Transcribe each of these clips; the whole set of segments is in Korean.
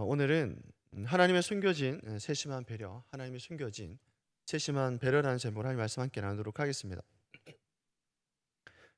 오늘은 하나님의 숨겨진 세심한 배려, 하나님의 숨겨진 세심한 배려라는 제목으로 하나님 말씀 함께 나누도록 하겠습니다.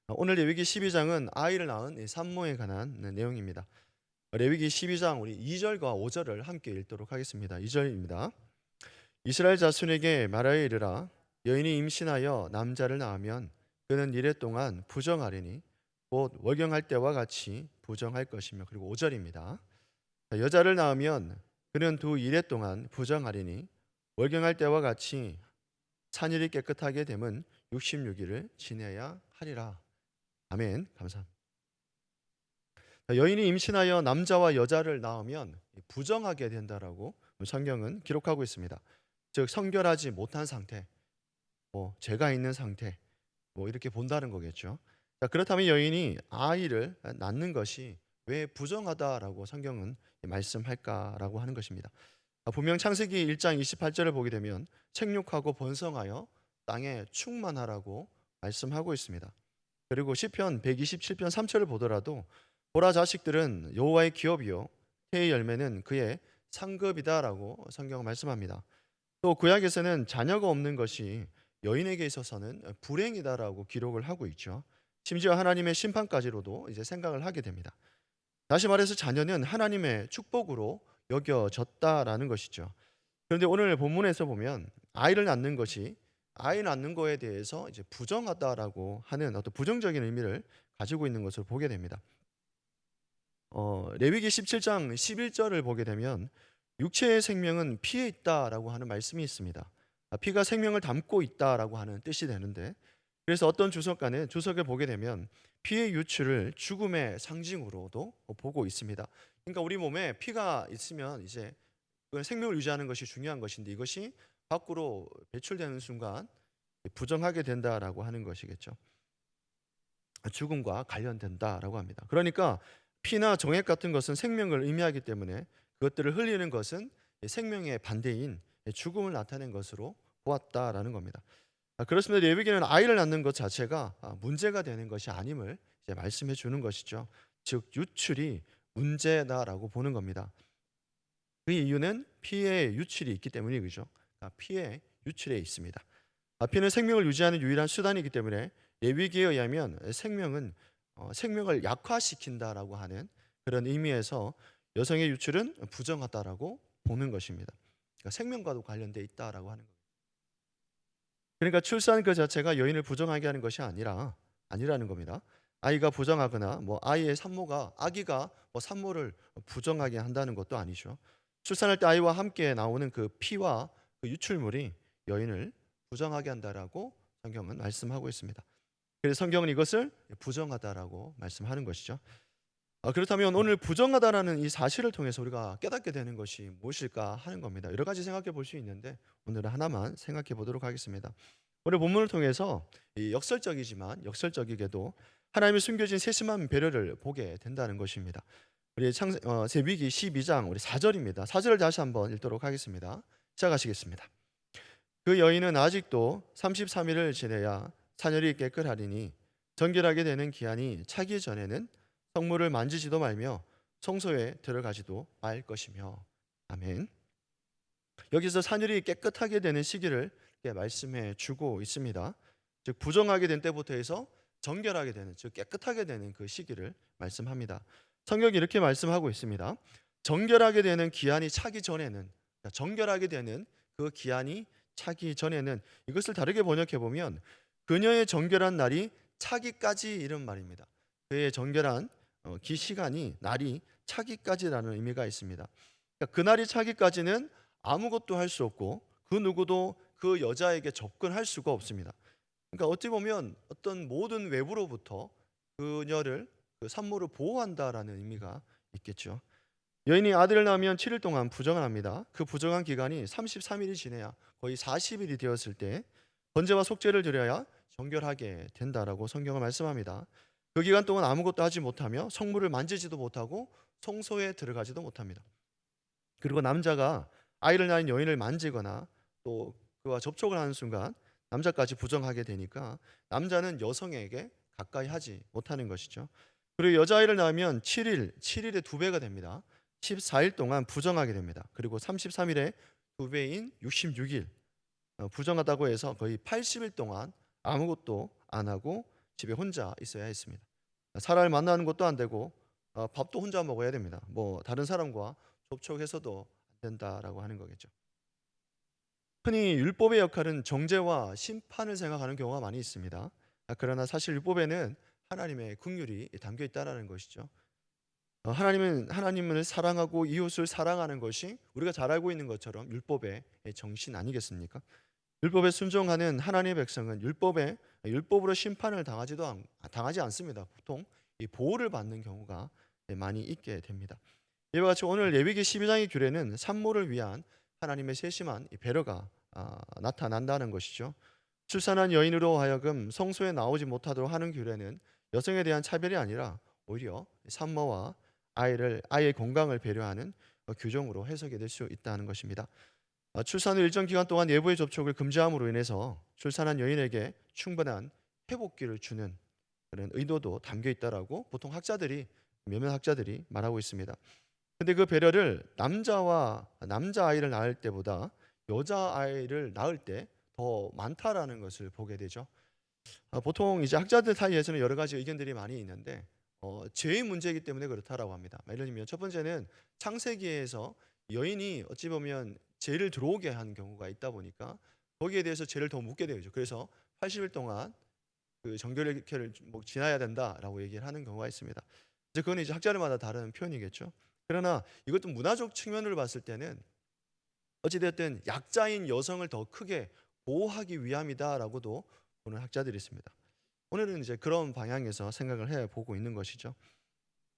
오늘 레위기 12장은 아이를 낳은 이 산모에 관한 내용입니다. 레위기 12장 우리 2절과 5절을 함께 읽도록 하겠습니다. 2절입니다. 이스라엘 자손에게 말하여 이르라. 여인이 임신하여 남자를 낳으면 그는 이래 동안 부정하리니 곧 월경할 때와 같이 부정할 것이며. 그리고 5절입니다. 여자를 낳으면 그는 두 이래 동안 부정하리니 월경할 때와 같이 산일이 깨끗하게 되면 66일을 지내야 하리라. 아멘. 감사합니다. 여인이 임신하여 남자와 여자를 낳으면 부정하게 된다라고 성경은 기록하고 있습니다. 즉 성결하지 못한 상태, 죄가 있는 상태, 이렇게 본다는 거겠죠. 그렇다면 여인이 아이를 낳는 것이 왜 부정하다라고 성경은 말씀할까라고 하는 것입니다. 분명 창세기 1장 28절을 보게 되면 생육하고 번성하여 땅에 충만하라고 말씀하고 있습니다. 그리고 시편 127편 3절을 보더라도 보라 자식들은 여호와의 기업이요 태의 열매는 그의 상급이다라고 성경은 말씀합니다. 또 구약에서는 자녀가 없는 것이 여인에게 있어서는 불행이다라고 기록을 하고 있죠. 심지어 하나님의 심판까지로도 이제 생각을 하게 됩니다. 다시 말해서 자녀는 하나님의 축복으로 여겨졌다라는 것이죠. 그런데 오늘 본문에서 보면 아이를 낳는 것이 아이 낳는 거에 대해서 이제 부정하다라고 하는 어떤 부정적인 의미를 가지고 있는 것을 보게 됩니다. 레위기 17장 11절을 보게 되면 육체의 생명은 피에 있다라고 하는 말씀이 있습니다. 피가 생명을 담고 있다라고 하는 뜻이 되는데, 그래서 어떤 주석을 보게 되면 피의 유출을 죽음의 상징으로도 보고 있습니다. 그러니까 우리 몸에 피가 있으면 이제 생명을 유지하는 것이 중요한 것인데, 이것이 밖으로 배출되는 순간 부정하게 된다라고 하는 것이겠죠. 죽음과 관련된다라고 합니다. 그러니까 피나 정액 같은 것은 생명을 의미하기 때문에 그것들을 흘리는 것은 생명의 반대인 죽음을 나타낸 것으로 보았다라는 겁니다. 그렇습니다. 레위기는 아이를 낳는 것 자체가 문제가 되는 것이 아님을 이제 말씀해 주는 것이죠. 즉 유출이 문제다라고 보는 겁니다. 그 이유는 피의 유출이 있기 때문이죠. 피의 유출에 있습니다. 피는 생명을 유지하는 유일한 수단이기 때문에 레위기에 의하면 생명을 약화시킨다라고 하는 그런 의미에서 여성의 유출은 부정하다라고 보는 것입니다. 그러니까 생명과도 관련돼 있다라고 하는 겁니다. 그러니까 출산 그 자체가 여인을 부정하게 하는 것이 아니라는 겁니다. 아이가 부정하거나 아이의 산모가 아기가 산모를 부정하게 한다는 것도 아니죠. 출산할 때 아이와 함께 나오는 그 피와 그 유출물이 여인을 부정하게 한다라고 성경은 말씀하고 있습니다. 그래서 성경은 이것을 부정하다라고 말씀하는 것이죠. 그렇다면 오늘 부정하다라는 이 사실을 통해서 우리가 깨닫게 되는 것이 무엇일까 하는 겁니다. 여러 가지 생각해 볼 수 있는데 오늘은 하나만 생각해 보도록 하겠습니다. 오늘 본문을 통해서 이 역설적이게도 하나님의 숨겨진 세심한 배려를 보게 된다는 것입니다. 우리 레위기 12장 우리 4절입니다. 4절을 다시 한번 읽도록 하겠습니다. 시작하시겠습니다. 그 여인은 아직도 33일을 지내야 산열이 깨끗하리니 정결하게 되는 기한이 차기 전에는 성물을 만지지도 말며 성소에 들어가지도 말 것이며. 아멘. 여기서 산열이 깨끗하게 되는 시기를 말씀해 주고 있습니다. 즉 부정하게 된 때부터 해서 정결하게 되는, 즉 깨끗하게 되는 그 시기를 말씀합니다. 성경이 이렇게 말씀하고 있습니다. 정결하게 되는 기한이 차기 전에는, 정결하게 되는 그 기한이 차기 전에는, 이것을 다르게 번역해 보면 그녀의 정결한 날이 차기까지 이런 말입니다. 그의 정결한 시간이 날이 차기까지라는 의미가 있습니다. 그러니까 그날이 차기까지는 아무것도 할 수 없고 그 누구도 그 여자에게 접근할 수가 없습니다. 그러니까 어찌 보면 어떤 모든 외부로부터 그녀를, 그 산모를 보호한다라는 의미가 있겠죠. 여인이 아들을 낳으면 7일 동안 부정을 합니다. 그 부정한 기간이 33일이 지내야 거의 40일이 되었을 때 번제와 속죄를 드려야 정결하게 된다라고 성경은 말씀합니다. 그 기간 동안 아무것도 하지 못하며 성물을 만지지도 못하고 성소에 들어가지도 못합니다. 그리고 남자가 아이를 낳은 여인을 만지거나 또 그와 접촉을 하는 순간 남자까지 부정하게 되니까 남자는 여성에게 가까이 하지 못하는 것이죠. 그리고 여자아이를 낳으면 7일의 2배가 됩니다. 14일 동안 부정하게 됩니다. 그리고 33일에 두 배인 66일 부정하다고 해서 거의 80일 동안 아무것도 안 하고 집에 혼자 있어야 했습니다. 사람을 만나는 것도 안 되고 밥도 혼자 먹어야 됩니다. 뭐 다른 사람과 접촉해서도 안 된다라고 하는 거겠죠. 흔히 율법의 역할은 정죄와 심판을 생각하는 경우가 많이 있습니다. 그러나 사실 율법에는 하나님의 긍휼이 담겨 있다라는 것이죠. 하나님을 사랑하고 이웃을 사랑하는 것이 우리가 잘 알고 있는 것처럼 율법의 정신 아니겠습니까? 율법에 순종하는 하나님의 백성은 율법으로 심판을 당하지 않습니다. 보통 이 보호를 받는 경우가 많이 있게 됩니다. 이와 같이 오늘 레위기 12장의 규례는 산모를 위한 하나님의 세심한 이 배려가 나타난다는 것이죠. 출산한 여인으로 하여금 성소에 나오지 못하도록 하는 규례는 여성에 대한 차별이 아니라 오히려 산모와 아이의 건강을 배려하는 규정으로 해석이 될 수 있다는 것입니다. 출산 후 일정 기간 동안 외부의 접촉을 금지함으로 인해서 출산한 여인에게 충분한 회복기를 주는 그런 의도도 담겨 있다라고 보통 몇몇 학자들이 말하고 있습니다. 근데 그 배려를 남자 아이를 낳을 때보다 여자 아이를 낳을 때 더 많다라는 것을 보게 되죠. 보통 이제 학자들 사이에서는 여러 가지 의견들이 많이 있는데 죄의 문제이기 때문에 그렇다라고 합니다. 예를 들면 첫 번째는 창세기에서 여인이 어찌 보면 죄를 들어오게 한 경우가 있다 보니까 거기에 대해서 죄를 더 묻게 되죠. 그래서 80일 동안 그 정결케를 지나야 된다라고 얘기를 하는 경우가 있습니다. 이제 그건 이제 학자들마다 다른 표현이겠죠. 그러나 이것도 문화적 측면으로 봤을 때는 어찌됐든 약자인 여성을 더 크게 보호하기 위함이다라고도 보는 학자들이 있습니다. 오늘은 이제 그런 방향에서 생각을 해 보고 있는 것이죠.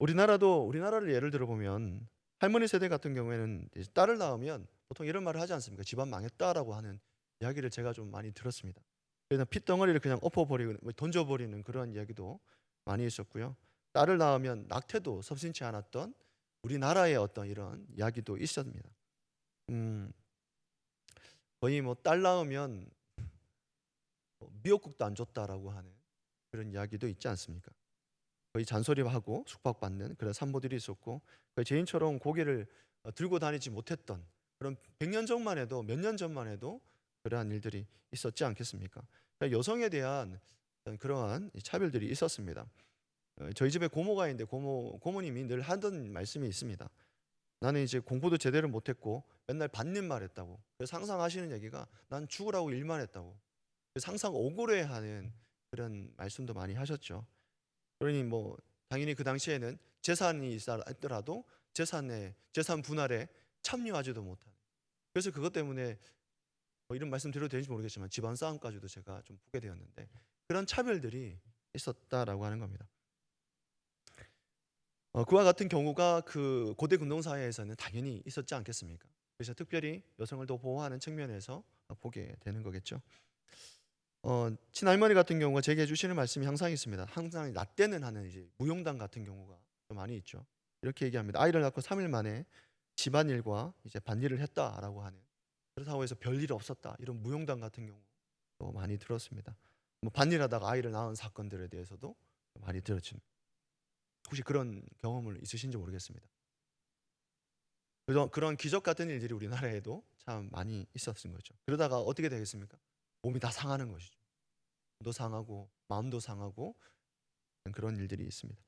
우리나라를 예를 들어 보면 할머니 세대 같은 경우에는 이제 딸을 낳으면 보통 이런 말을 하지 않습니까? 집안 망했다라고 하는 이야기를 제가 좀 많이 들었습니다. 그냥 핏덩어리를 그냥 엎어버리고 던져버리는 그런 이야기도 많이 있었고요. 딸을 낳으면 낙태도 섭신치 않았던 우리나라의 어떤 이런 이야기도 있었습니다. 음, 거의 뭐 딸 낳으면 미역국도 안 줬다라고 하는 그런 이야기도 있지 않습니까? 거의 잔소리하고 숙박받는 그런 산모들이 있었고 거의 죄인처럼 고개를 들고 다니지 못했던 그런 100년 전만 해도 몇 년 전만 해도 그러한 일들이 있었지 않겠습니까? 그러니까 여성에 대한 어떤 그러한 차별들이 있었습니다. 저희 집에 고모가 있는데 고모님이 늘 하던 말씀이 있습니다. 나는 이제 공부도 제대로 못했고 맨날 받는 말 했다고. 그래서 항상 하시는 얘기가 난 죽으라고 일만 했다고. 그래서 항상 억울해하는 그런 말씀도 많이 하셨죠. 그러니 뭐 당연히 그 당시에는 재산이 있더라도 재산 분할에 참여하지도 못하는. 그래서 그것 때문에 뭐 이런 말씀 드려도 되는지 모르겠지만 집안 싸움까지도 제가 좀 보게 되었는데 그런 차별들이 있었다라고 하는 겁니다. 그와 같은 경우가 그 고대 근동 사회에서는 당연히 있었지 않겠습니까? 그래서 특별히 여성을 더 보호하는 측면에서 보게 되는 거겠죠. 친할머니 같은 경우가 제게 해주시는 말씀이 항상 있습니다. 항상 라떼는 하는 이제 무용담 같은 경우가 좀 많이 있죠. 이렇게 얘기합니다. 아이를 낳고 3일 만에 집안일과 이제 밭일을 했다라고 하는 그렇다고 해서 별일 없었다 이런 무용담 같은 경우도 많이 들었습니다. 뭐 밭일하다가 아이를 낳은 사건들에 대해서도 많이 들었죠. 혹시 그런 경험을 있으신지 모르겠습니다. 그런 기적 같은 일들이 우리나라에도 참 많이 있었던 거죠. 그러다가 어떻게 되겠습니까? 몸이 다 상하는 것이죠. 몸도 상하고 마음도 상하고 그런 일들이 있습니다.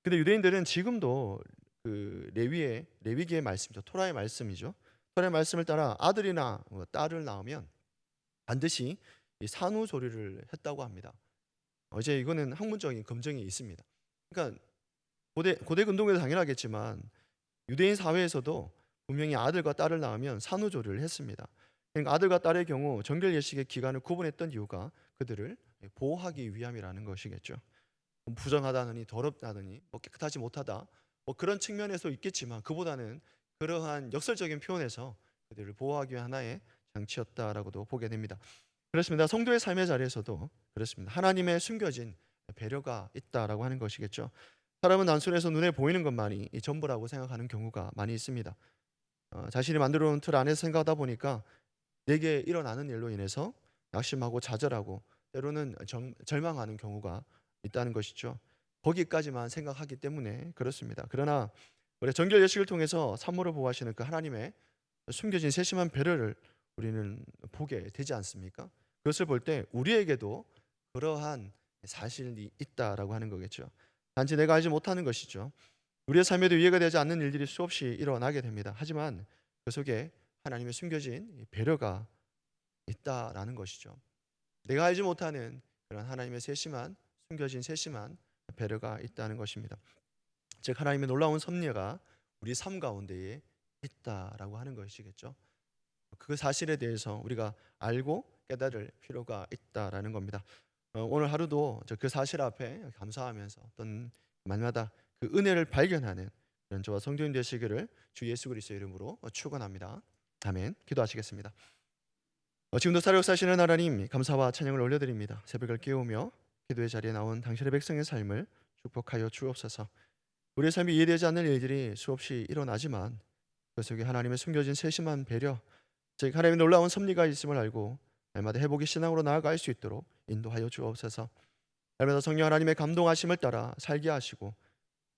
근데 유대인들은 지금도 그 레위기의 말씀이죠. 토라의 말씀이죠. 토라의 말씀을 따라 아들이나 딸을 낳으면 반드시 이 산후조리를 했다고 합니다. 이제 이거는 학문적인 검증이 있습니다. 그러니까 고대 근동에도 당연하겠지만 유대인 사회에서도 분명히 아들과 딸을 낳으면 산후조리를 했습니다. 그러니까 아들과 딸의 경우 정결 예식의 기간을 구분했던 이유가 그들을 보호하기 위함이라는 것이겠죠. 부정하다느니 더럽다느니 깨끗하지 못하다 그런 측면에서 있겠지만 그보다는 그러한 역설적인 표현에서 그들을 보호하기 위한 하나의 장치였다라고도 보게 됩니다. 그렇습니다. 성도의 삶의 자리에서도 그렇습니다. 하나님의 숨겨진 배려가 있다라고 하는 것이겠죠. 사람은 단순해서 눈에 보이는 것만이 전부라고 생각하는 경우가 많이 있습니다. 자신이 만들어 놓은 틀 안에서 생각하다 보니까 내게 일어나는 일로 인해서 낙심하고 좌절하고 때로는 절망하는 경우가 있다는 것이죠. 거기까지만 생각하기 때문에 그렇습니다. 그러나 우리 정결 예식을 통해서 산모를 보호하시는 그 하나님의 숨겨진 세심한 배려를 우리는 보게 되지 않습니까? 그것을 볼 때 우리에게도 그러한 사실이 있다라고 하는 거겠죠. 단지 내가 알지 못하는 것이죠. 우리의 삶에도 이해가 되지 않는 일들이 수없이 일어나게 됩니다. 하지만 그 속에 하나님의 숨겨진 배려가 있다라는 것이죠. 내가 알지 못하는 그런 하나님의 세심한 숨겨진 세심한 배려가 있다는 것입니다. 즉 하나님의 놀라운 섭리가 우리 삶 가운데에 있다라고 하는 것이겠죠. 그 사실에 대해서 우리가 알고 깨달을 필요가 있다라는 겁니다. 오늘 하루도 그 사실 앞에 감사하면서 어떤 날마다 그 은혜를 발견하는 그런 저와 성도님 되시기를 주 예수 그리스도의 이름으로 축원합니다. 아멘. 기도하시겠습니다. 지금도 살아 역사하시는 하나님 감사와 찬양을 올려드립니다. 새벽을 깨우며 기도의 자리에 나온 당신의 백성의 삶을 축복하여 주옵소서. 우리의 삶이 이해되지 않는 일들이 수없이 일어나지만 그 속에 하나님의 숨겨진 세심한 배려, 즉 하나님의 놀라운 섭리가 있음을 알고 날마다 회복의 신앙으로 나아갈 수 있도록 인도하여 주옵소서. 날마다 성령 하나님의 감동하심을 따라 살게 하시고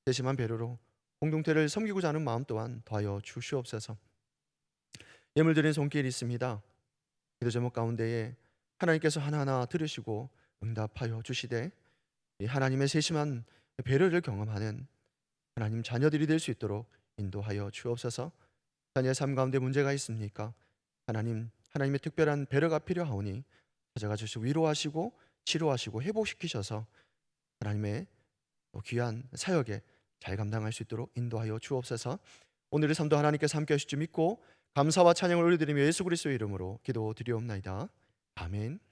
세심한 배려로 공동체를 섬기고자 하는 마음 또한 더하여 주시옵소서. 예물 드린 손길이 있습니다. 기도 제목 가운데에 하나님께서 하나하나 들으시고 응답하여 주시되 이 하나님의 세심한 배려를 경험하는 하나님 자녀들이 될 수 있도록 인도하여 주옵소서. 자녀의 삶 가운데 문제가 있습니까? 하나님의 특별한 배려가 필요하오니 찾아가 주시고 위로하시고 치료하시고 회복시키셔서 하나님의 귀한 사역에 잘 감당할 수 있도록 인도하여 주옵소서. 오늘의 삶도 하나님께서 함께 하실 줄 믿고 감사와 찬양을 올려드리며 예수 그리스도의 이름으로 기도드리옵나이다. 아멘.